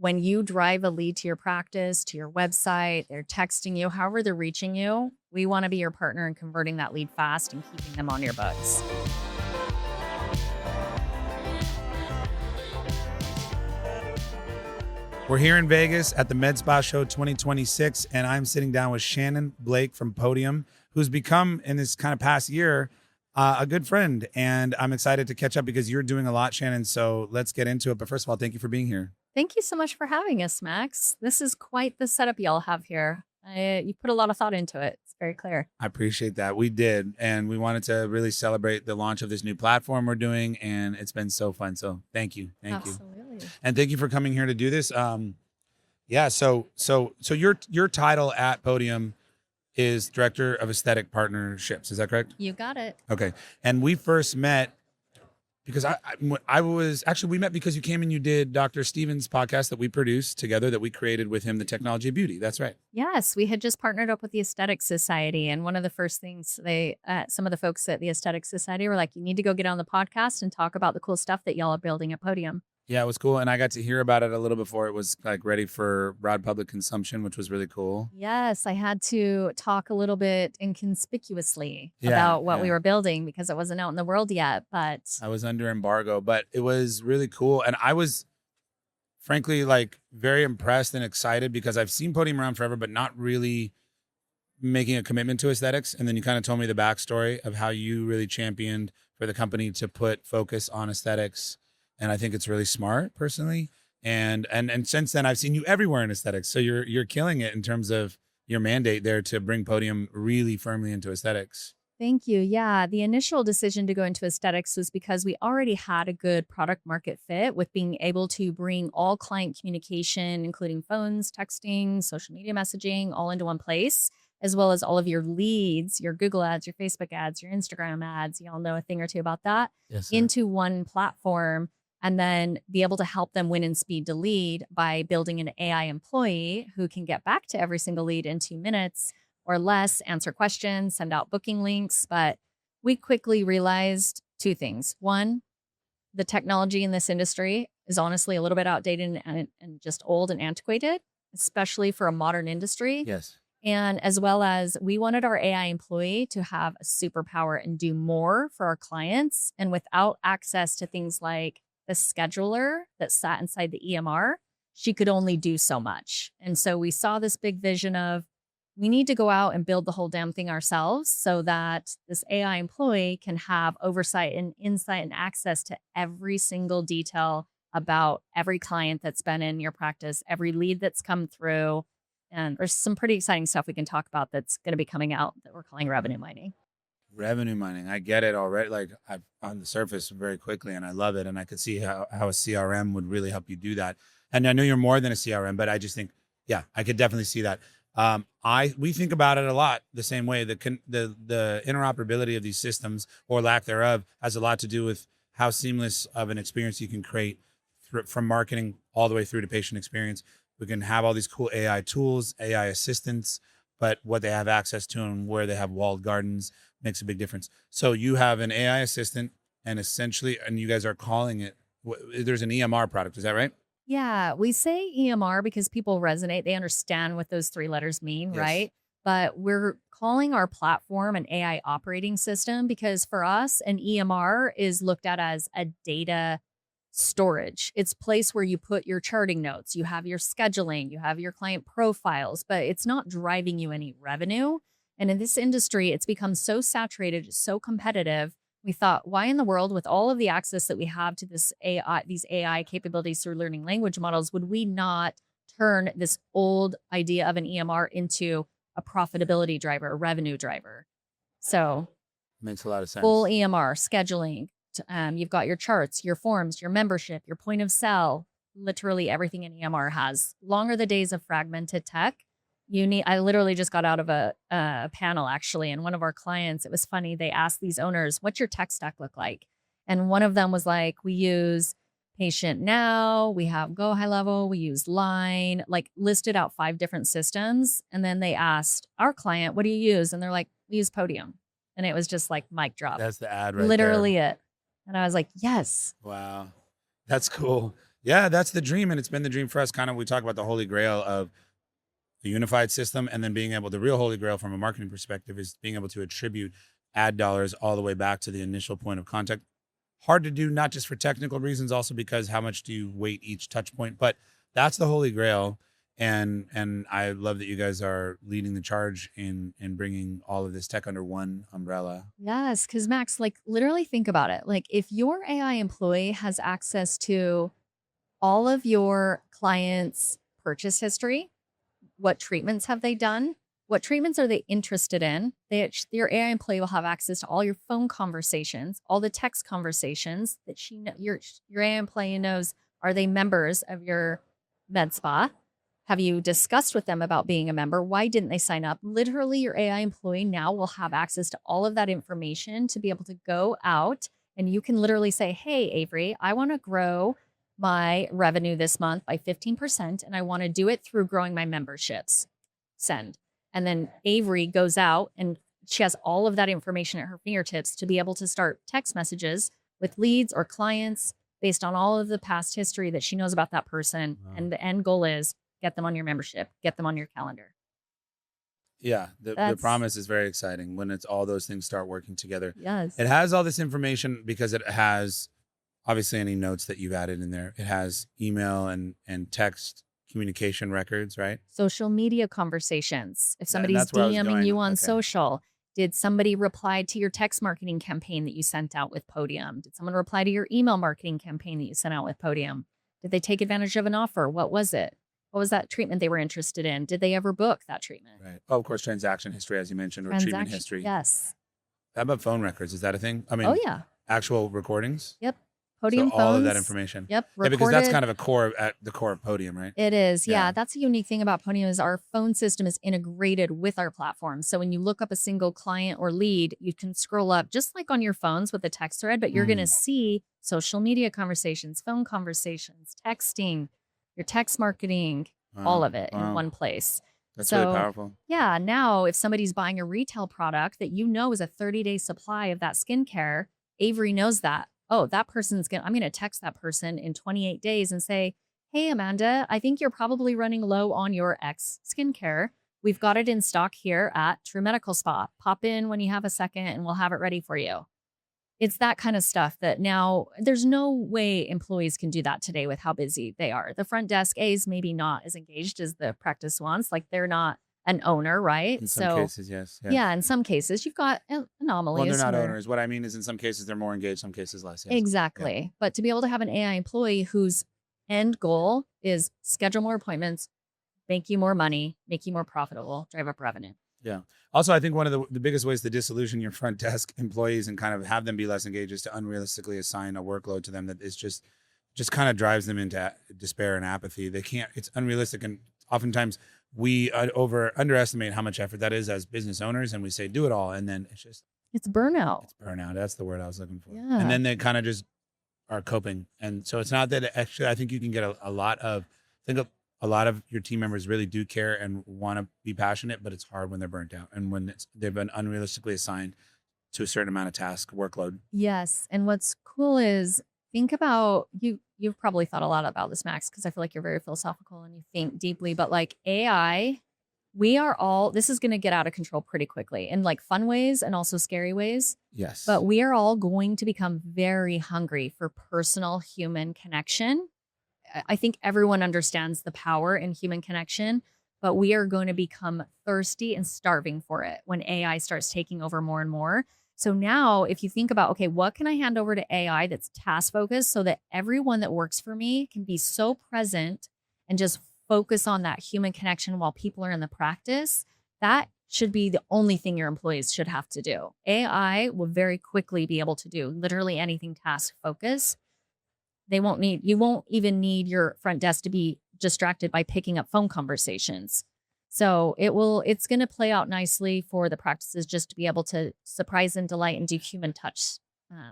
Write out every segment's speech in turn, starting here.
when you drive a lead to your practice, to your website, they're texting you, however they're reaching you, we want to be your partner in converting that lead fast and keeping them on your books. We're here in Vegas at the Med Spa Show 2026, and I'm sitting down with Shannon Blake from Podium, who's become, in this kind of past year, a good friend. And I'm excited to catch up because you're doing a lot, Shannon. So let's get into it. But first of all, thank you for being here. Thank you so much for having us, Max. This is quite the setup y'all have here. You put a lot of thought into it. It's very clear. I appreciate that. We did. And we wanted to really celebrate the launch of this new platform we're doing. And it's been so fun. So thank you. Thank you. Absolutely. And thank you for coming here to do this. So your title at Podium is Director of Aesthetic Partnerships. Is that correct? You got it. Okay. And we first met because we met because you came and you did Dr. Steven's podcast that we produced together, that we created with him, The Technology of Beauty. That's right. Yes, we had just partnered up with the Aesthetic Society. And one of the first things some of the folks at the Aesthetic Society were like, you need to go get on the podcast and talk about the cool stuff that y'all are building at Podium. Yeah, it was cool. And I got to hear about it a little before it was like ready for broad public consumption, which was really cool. Yes, I had to talk a little bit inconspicuously about what we were building because it wasn't out in the world yet. But I was under embargo, but it was really cool. And I was frankly like very impressed and excited because I've seen Podium around forever, but not really making a commitment to aesthetics. And then you kind of told me the backstory of how you really championed for the company to put focus on aesthetics. And I think it's really smart personally. And since then I've seen you everywhere in aesthetics. So you're killing it in terms of your mandate there to bring Podium really firmly into aesthetics. Thank you. Yeah, the initial decision to go into aesthetics was because we already had a good product market fit with being able to bring all client communication, including phones, texting, social media messaging, all into one place, as well as all of your leads, your Google ads, your Facebook ads, your Instagram ads. Y'all know a thing or two about that. Yes, into one platform. And then be able to help them win and speed to lead by building an AI employee who can get back to every single lead in 2 minutes or less, answer questions, send out booking links. But we quickly realized two things. One, the technology in this industry is honestly a little bit outdated and just old and antiquated, especially for a modern industry. Yes. And as well as we wanted our AI employee to have a superpower and do more for our clients. And without access to things like the scheduler that sat inside the EMR, she could only do so much. And so we saw this big vision of we need to go out and build the whole damn thing ourselves so that this AI employee can have oversight and insight and access to every single detail about every client that's been in your practice, every lead that's come through. And there's some pretty exciting stuff we can talk about that's going to be coming out that we're calling revenue mining. Revenue mining. I get it already. Like on the surface very quickly, and I love it. And I could see how a CRM would really help you do that. And I know you're more than a CRM, but I just think, yeah, I could definitely see that. We think about it a lot the same way. The interoperability of these systems or lack thereof has a lot to do with how seamless of an experience you can create from marketing all the way through to patient experience. We can have all these cool AI tools, AI assistants, but what they have access to and where they have walled gardens makes a big difference. So you have an AI assistant and you guys are calling it, there's an EMR product. Is that right? Yeah, we say EMR because people resonate. They understand what those 3 letters mean, Yes. right? But we're calling our platform an AI operating system because for us, an EMR is looked at as a data storage. It's a place where you put your charting notes, you have your scheduling, you have your client profiles, but it's not driving you any revenue. And in this industry, it's become so saturated, so competitive. We thought, why in the world, with all of the access that we have to these AI capabilities through learning language models, would we not turn this old idea of an EMR into a profitability driver, a revenue driver? So Makes a lot of sense. full EMR scheduling. You've got your charts, your forms, your membership, your point of sale, literally everything an EMR has. Longer the days of fragmented tech. I literally just got out of a panel actually, and one of our clients, it was funny, they asked these owners, what's your tech stack look like? And one of them was like, we use Patient Now, we have Go High Level, we use Line, like listed out 5 different systems. And then they asked our client, what do you use? And they're like, we use Podium. And it was just like mic drop. That's the ad right literally there. it. And I was like, yes. Wow. That's cool. Yeah, that's the dream. And it's been the dream for us. Kind of, we talk about the holy grail of a unified system, and then being able, the real holy grail from a marketing perspective is being able to attribute ad dollars all the way back to the initial point of contact. Hard to do, not just for technical reasons, also because how much do you weight each touch point? But that's the holy grail. And I love that you guys are leading the charge in bringing all of this tech under one umbrella. Yes, because Max, like literally think about it. Like if your AI employee has access to all of your clients' purchase history, what treatments have they done? What treatments are they interested in? Your AI employee will have access to all your phone conversations, all the text conversations that your AI employee knows. Are they members of your med spa? Have you discussed with them about being a member? Why didn't they sign up? Literally, your AI employee now will have access to all of that information to be able to go out, and you can literally say, hey, Avery, I want to grow my revenue this month by 15%, and I want to do it through growing my memberships. Send. And then Avery goes out and she has all of that information at her fingertips to be able to start text messages with leads or clients based on all of the past history that she knows about that person. Wow. And the end goal is get them on your membership, get them on your calendar. Yeah, the promise is very exciting when it's all those things start working together. Yes. It has all this information because it has obviously any notes that you've added in there. It has email and text communication records, right? Social media conversations. If somebody's that's where I was DMing going. you on Okay. social, did somebody reply to your text marketing campaign that you sent out with Podium? Did someone reply to your email marketing campaign that you sent out with Podium? Did they take advantage of an offer? What was it? What was that treatment they were interested in? Did they ever book that treatment? Right. Oh, of course, transaction history, as you mentioned, or treatment history. Yes. How about phone records? Is that a thing? I mean, Oh, yeah. actual recordings? Yep. Podium so phones. all of that information. Yep. Yeah, because that's kind of at the core of Podium, right? It is. Yeah. Yeah. That's a unique thing about Podium is our phone system is integrated with our platform. So when you look up a single client or lead, you can scroll up just like on your phones with a text thread, but you're going to see social media conversations, phone conversations, texting, your text marketing, all of it in one place. That's really powerful. Yeah. Now, if somebody's buying a retail product that you know is a 30-day supply of that skincare, Avery knows that. Oh, that person's I'm going to text that person in 28 days and say, hey, Amanda, I think you're probably running low on your X skincare. We've got it in stock here at True Medical Spa. Pop in when you have a second and we'll have it ready for you. It's that kind of stuff that now there's no way employees can do that today with how busy they are. The front desk is maybe not as engaged as the practice wants. Like they're not an owner, right? In some cases, yes. Yeah, in some cases, you've got anomalies. Well, they're not owners. What I mean is in some cases, they're more engaged, some cases less. Yes. Exactly. Yeah. But to be able to have an AI employee whose end goal is schedule more appointments, make you more money, make you more profitable, drive up revenue. Yeah. Also, I think one of the biggest ways to disillusion your front desk employees and kind of have them be less engaged is to unrealistically assign a workload to them that is just kind of drives them into despair and apathy. They can't, it's unrealistic. And oftentimes we underestimate how much effort that is as business owners. And we say, do it all. And then it's burnout. It's burnout. That's the word I was looking for. Yeah. And then they kind of just are coping. And so it's not that actually, I think you can get a lot of your team members really do care and want to be passionate, but it's hard when they're burnt out and when they've been unrealistically assigned to a certain amount of task workload. Yes. And what's cool is think about you've probably thought a lot about this, Max, because I feel like you're very philosophical and you think deeply, but like AI, this is going to get out of control pretty quickly in like fun ways and also scary ways. Yes. But we are all going to become very hungry for personal human connection. I think everyone understands the power in human connection, but we are going to become thirsty and starving for it when AI starts taking over more and more. So now if you think about, okay, what can I hand over to AI that's task focused so that everyone that works for me can be so present and just focus on that human connection while people are in the practice? That should be the only thing your employees should have to do. AI will very quickly be able to do literally anything task focused. You won't even need your front desk to be distracted by picking up phone conversations. So it's going to play out nicely for the practices just to be able to surprise and delight and do human touch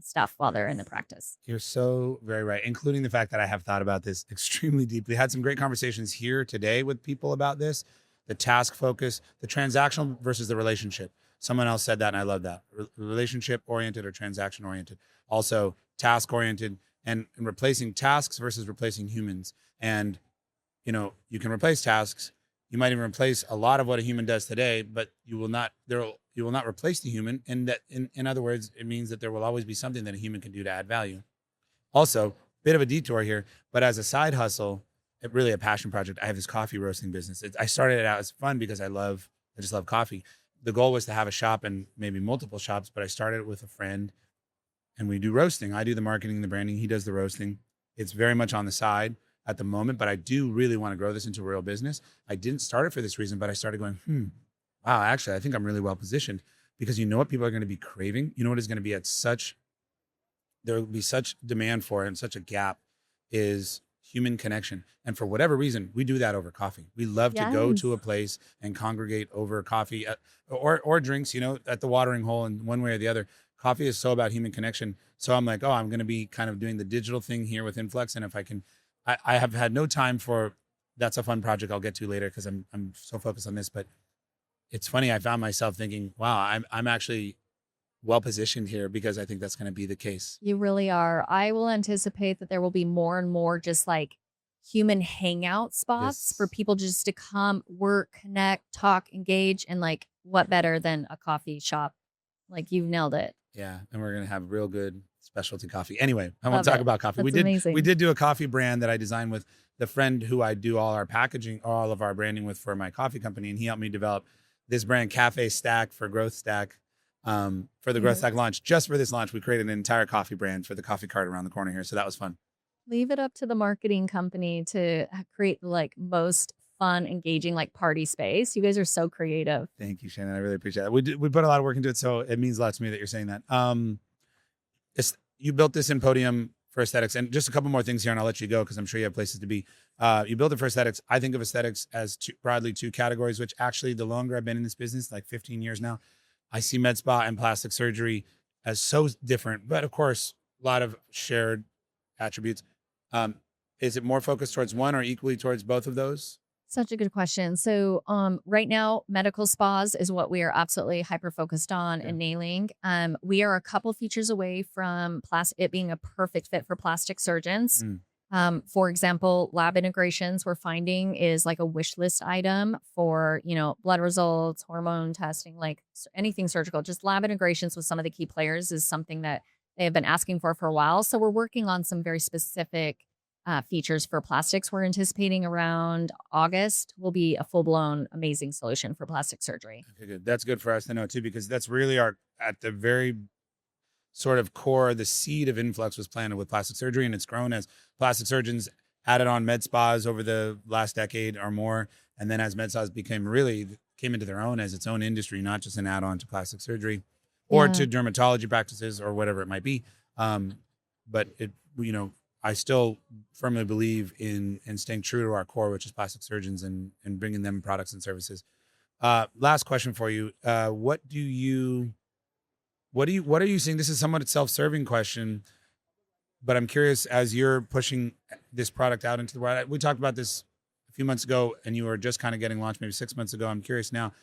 stuff while they're in the practice. You're so very right, including the fact that I have thought about this extremely deeply. Had some great conversations here today with people about this, the task focus, the transactional versus the relationship. Someone else said that and I love that. Relationship oriented or transaction oriented. Also task oriented and replacing tasks versus replacing humans. And, you know, you can replace tasks. You might even replace a lot of what a human does today, but you will not replace the human. And that, in other words, it means that there will always be something that a human can do to add value. Also, bit of a detour here, but as a side hustle, really a passion project, I have this coffee roasting business. I started it out as fun because I just love coffee. The goal was to have a shop and maybe multiple shops, but I started it with a friend, and we do roasting. I do the marketing and the branding. He does the roasting. It's very much on the side at the moment, but I do really want to grow this into a real business. I didn't start it for this reason, but I started going, wow, actually, I think I'm really well positioned, because you know what people are going to be craving? You know what is going to be there will be such demand for it and such a gap is human connection. And for whatever reason, we do that over coffee. We love to go to a place and congregate over coffee or drinks, you know, at the watering hole, in one way or the other. Coffee is so about human connection. So I'm like, oh, I'm going to be kind of doing the digital thing here with Influx. And if I can, I have had no time for, that's a fun project I'll get to later because I'm so focused on this. But it's funny, I found myself thinking, wow, I'm actually well positioned here, because I think that's going to be the case. You really are. I will anticipate that there will be more and more just like human hangout spots for people just to come, work, connect, talk, engage. And like, what better than a coffee shop? Like, you've nailed it. Yeah. And we're going to have real good specialty coffee. Anyway, I want Love to talk it. about coffee. That's We amazing. did do a coffee brand that I designed with the friend who I do all our packaging, all of our branding with for my coffee company. And he helped me develop this brand, Cafe Stack, for Growth Stack. For the Growth Stack launch. Just for this launch, we created an entire coffee brand for the coffee cart around the corner here. So that was fun. Leave it up to the marketing company to create the like most fun, engaging, like party space. You guys are so creative. Thank you, Shannon. I really appreciate that. We put a lot of work into it, so it means a lot to me that you're saying that. You built this in Podium for aesthetics, and just a couple more things here, and I'll let you go because I'm sure you have places to be. You built it for aesthetics. I think of aesthetics as broadly two categories, which actually, the longer I've been in this business, like 15 years now, I see med spa and plastic surgery as so different, but of course, a lot of shared attributes. Is it more focused towards one or equally towards both of those? Such a good question. So right now, medical spas is what we are absolutely hyper focused on and nailing. We are a couple features away from it being a perfect fit for plastic surgeons. For example, lab integrations we're finding is like a wish list item for, you know, blood results, hormone testing, like anything surgical. Just lab integrations with some of the key players is something that they have been asking for a while. So we're working on some very specific features for plastics. We're anticipating around August will be a full-blown amazing solution for plastic surgery. Okay, good. That's good for us to know too, because that's really at the very sort of core, the seed of Influx was planted with plastic surgery, and it's grown as plastic surgeons added on med spas over the last decade or more. And then as med spas came into their own as its own industry, not just an add-on to plastic surgery or to dermatology practices or whatever it might be. But it, you know, I still firmly believe in staying true to our core, which is plastic surgeons, and bringing them products and services. Last question for you. What are you seeing? This is somewhat a self-serving question, but I'm curious, as you're pushing this product out into the world. We talked about this a few months ago, and you were just kind of getting launched maybe 6 months ago. I'm curious now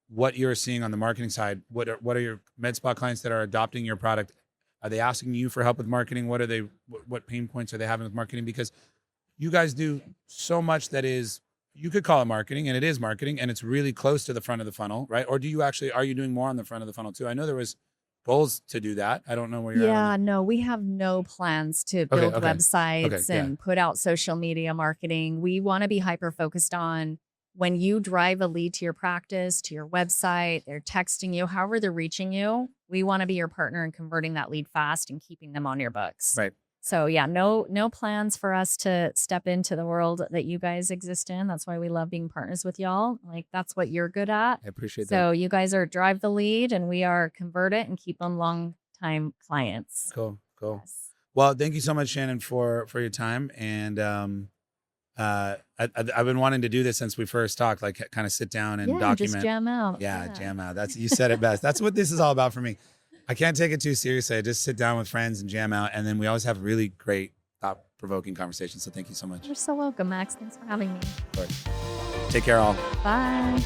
what you're seeing on the marketing side. What are your med spa clients that are adopting your product? Are they asking you for help with marketing? What pain points are they having with marketing? Because you guys do so much that is, you could call it marketing, and it is marketing, and it's really close to the front of the funnel, right? Or are you doing more on the front of the funnel too? I know there was goals to do that. I don't know where you're at. Yeah, no, we have no plans to build websites and put out social media marketing. We want to be hyper focused on when you drive a lead to your practice, to your website, they're texting you, however they're reaching you, we want to be your partner in converting that lead fast and keeping them on your books. Right. So yeah, no plans for us to step into the world that you guys exist in. That's why we love being partners with y'all. Like, that's what you're good at. I appreciate that. So you guys are drive the lead, and we are convert it and keep them long time clients. Cool. Yes. Well, thank you so much, Shannon, for your time. And I've been wanting to do this since we first talked, like kind of sit down and document. Just jam out. Yeah, jam out. You said it best. That's what this is all about for me. I can't take it too seriously. I just sit down with friends and jam out. And then we always have really great, thought-provoking conversations. So thank you so much. You're so welcome, Max. Thanks for having me. Of course. Take care, all. Bye.